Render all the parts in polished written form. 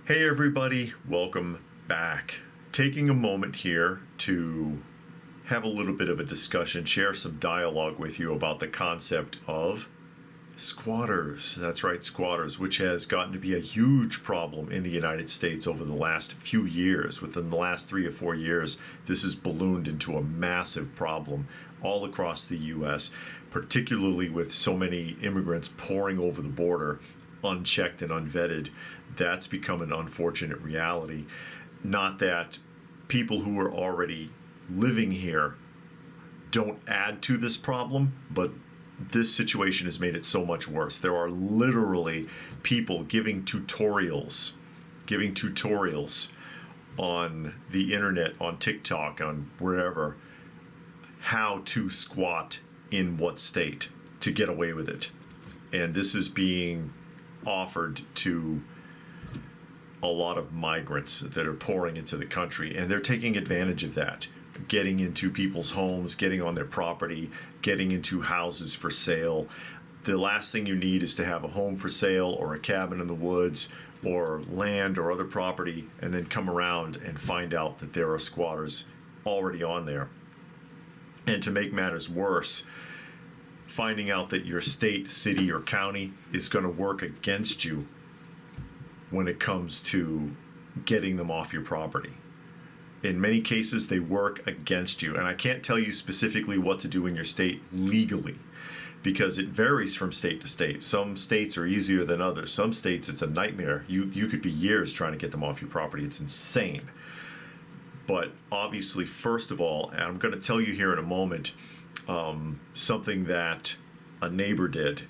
Hey everybody, welcome back. Taking a moment here to have a little bit of a discussion, share some dialogue with you about the concept of squatters. That's right, squatters, which has gotten to be a huge problem in the United States over the last few years. Within the last 3 or 4 years, this has ballooned into a massive problem all across the U.S., particularly with so many immigrants pouring over the border unchecked and unvetted. That's become an unfortunate reality. Not that people who are already living here don't add to this problem, but this situation has made it so much worse. There are literally people giving tutorials on the internet, on TikTok, on wherever, how to squat in what state to get away with it. And this is being offered to a lot of migrants that are pouring into the country, and they're taking advantage of that, getting into people's homes, getting on their property, getting into houses for sale. The last thing you need is to have a home for sale or a cabin in the woods or land or other property and then come around and find out that there are squatters already on there. And to make matters worse, finding out that your state, city, or county is going to work against you when it comes to getting them off your property. In many cases, they work against you. And I can't tell you specifically what to do in your state legally because it varies from state to state. Some states are easier than others. Some states, it's a nightmare. You could be years trying to get them off your property. It's insane. But obviously, first of all, and I'm going to tell you here in a moment, something that a neighbor did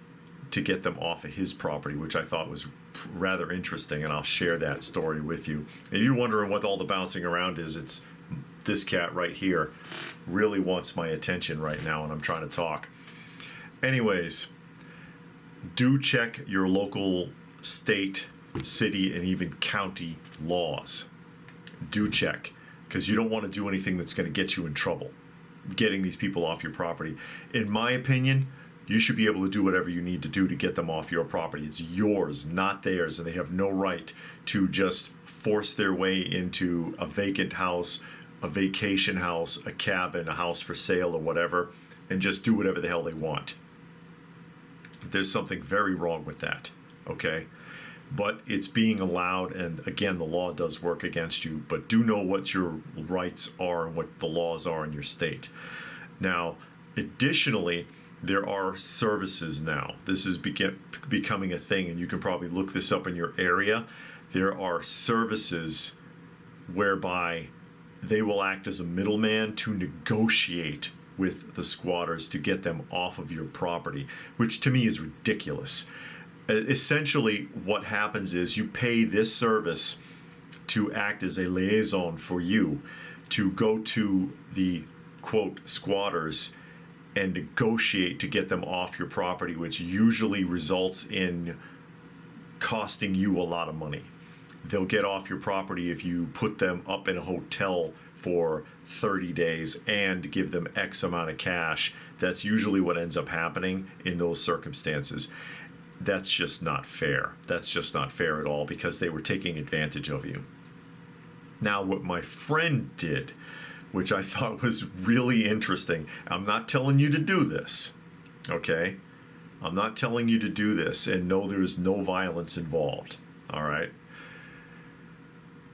to get them off of his property, which I thought was rather interesting, and I'll share that story with you. If you're wondering what all the bouncing around is, it's this cat right here really wants my attention right now, and I'm trying to talk. Anyways, do check your local state, city, and even county laws. Do check, because you don't want to do anything that's going to get you in trouble getting these people off your property. In my opinion, you should be able to do whatever you need to do to get them off your property. It's yours, not theirs, and they have no right to just force their way into a vacant house, a vacation house, a cabin, a house for sale, or whatever, and just do whatever the hell they want. There's something very wrong with that, okay? But it's being allowed, and again, the law does work against you, but do know what your rights are and what the laws are in your state. Now, additionally, there are services now. This is becoming a thing, and you can probably look this up in your area. There are services whereby they will act as a middleman to negotiate with the squatters to get them off of your property, which to me is ridiculous. Essentially, what happens is you pay this service to act as a liaison for you to go to the, quote, squatters and negotiate to get them off your property, which usually results in costing you a lot of money. They'll get off your property if you put them up in a hotel for 30 days and give them X amount of cash. That's usually what ends up happening in those circumstances. That's just not fair. That's just not fair at all, because they were taking advantage of you. Now, what my friend did, which I thought was really interesting, I'm not telling you to do this, okay? I'm not telling you to do this, and no, there is no violence involved, all right?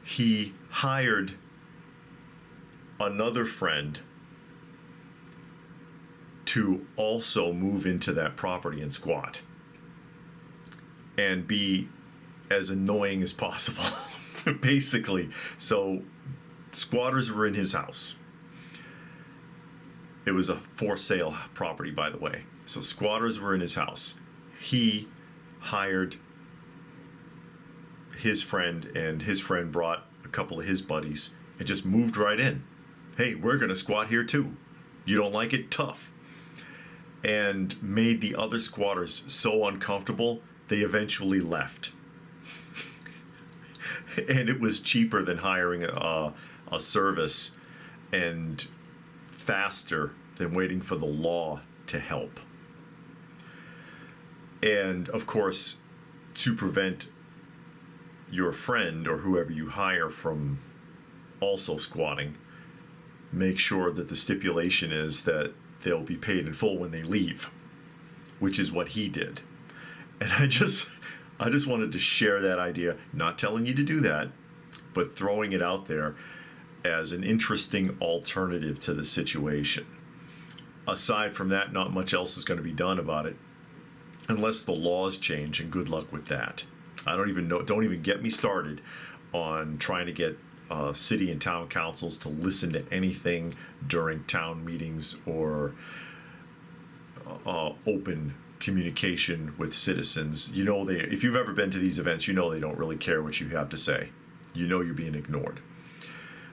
He hired another friend to also move into that property and squat and be as annoying as possible, basically. So squatters were in his house. It was a for sale property, by the way. So squatters were in his house. He hired his friend, and his friend brought a couple of his buddies and just moved right in. Hey, we're going to squat here too. You don't like it? Tough. And made the other squatters so uncomfortable, they eventually left. And it was cheaper than hiring a service and faster than waiting for the law to help. And of course, to prevent your friend or whoever you hire from also squatting, make sure that the stipulation is that they'll be paid in full when they leave, which is what he did. And I just wanted to share that idea, not telling you to do that, but throwing it out there as an interesting alternative to the situation. Aside from that, not much else is going to be done about it unless the laws change, and good luck with that. I don't even get me started on trying to get city and town councils to listen to anything during town meetings or open communication with citizens. You know, if you've ever been to these events, you know they don't really care what you have to say. You know you're being ignored.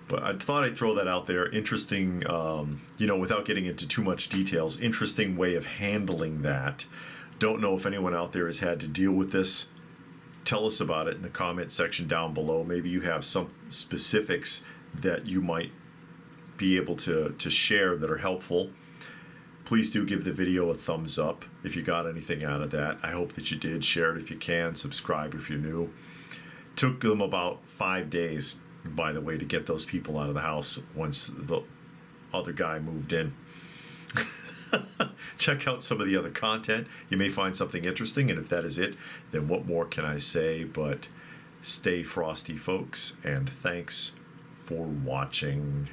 But I thought I'd throw that out there. Interesting, without getting into too much details, interesting way of handling that. Don't know if anyone out there has had to deal with this. Tell us about it in the comment section down below. Maybe you have some specifics that you might be able to share that are helpful. Please do give the video a thumbs up if you got anything out of that. I hope that you did. Share it if you can. Subscribe if you're new. Took them about 5 days, by the way, to get those people out of the house once the other guy moved in. Check out some of the other content. You may find something interesting, and if that is it, then what more can I say? But stay frosty, folks, and thanks for watching.